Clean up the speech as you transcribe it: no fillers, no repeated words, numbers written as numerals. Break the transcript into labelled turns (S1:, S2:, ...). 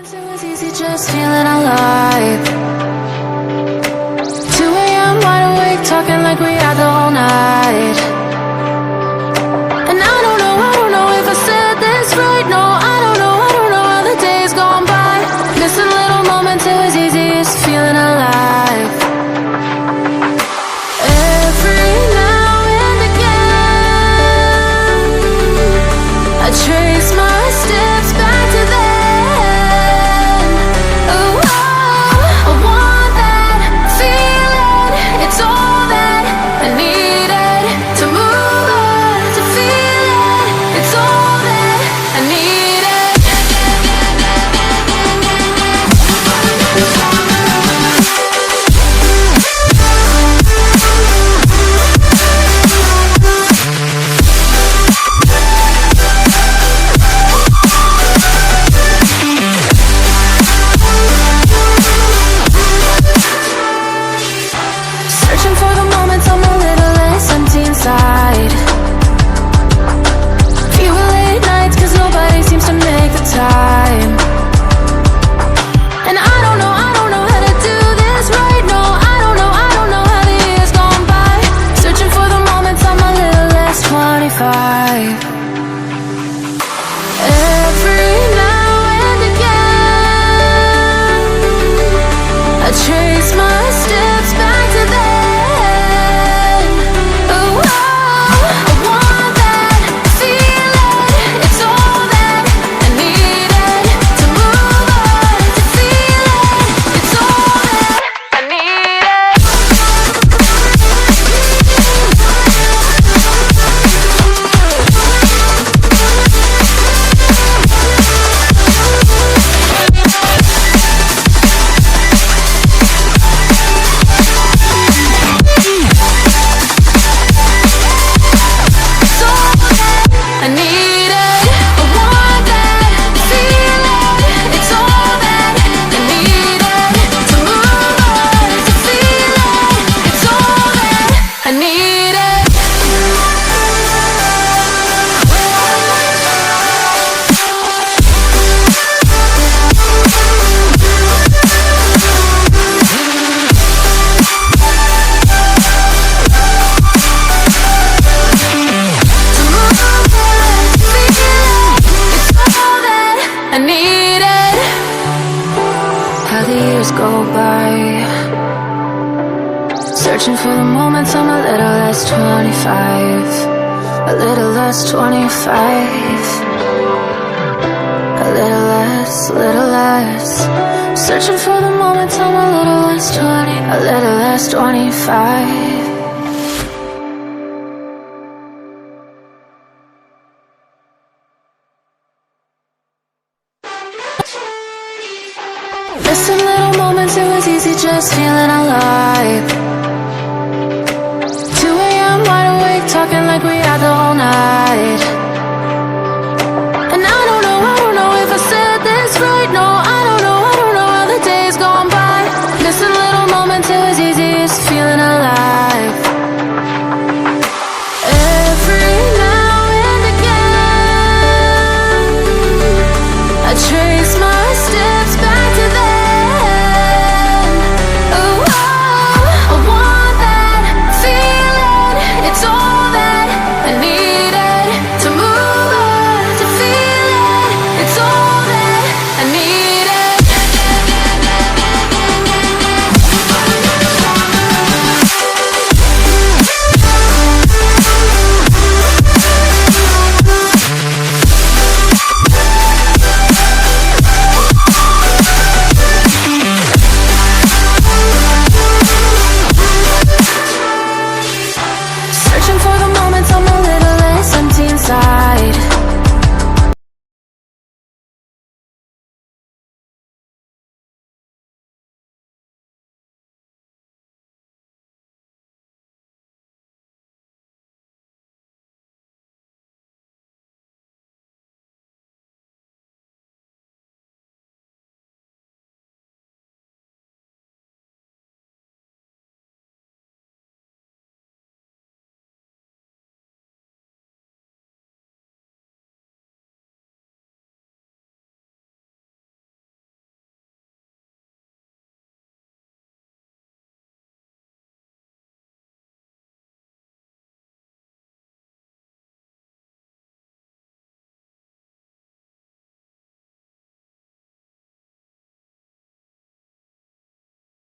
S1: It was easy just feeling alive. 2 a.m. wide awake, talking like we had the whole night. And I don't know if I said this right. No, I don't know how the days gone by. Missing little moments, it was easy just feeling alive. Every now and again, I trace my steps back to then. Oh, I want that feeling. It's all that I needed to move on, to feel it. It's all that I needed. Searching for the moments I'm a little less empty inside. Fewer late nights cause nobody seems to make the time. And I don't know how to do this right. No, I don't know how the years gone by. Searching for the moments I'm a little less 25. Every now and again, I trace my steps back to then. Oh, I want that feeling. It's all that I needed to move on, to feel it. It's all that I needed. It's all that I needed. I want that feeling. It's all that I needed to move on, to feel it. It's all that I needed. To move on, to feel it. It's all that I needed. How the years go by, searching for the moments I'm a little less 25. A little less 25. A little less. Searching for the moments I'm a little less 20. A little less 25. Missing little moments, it was easy just feeling alive.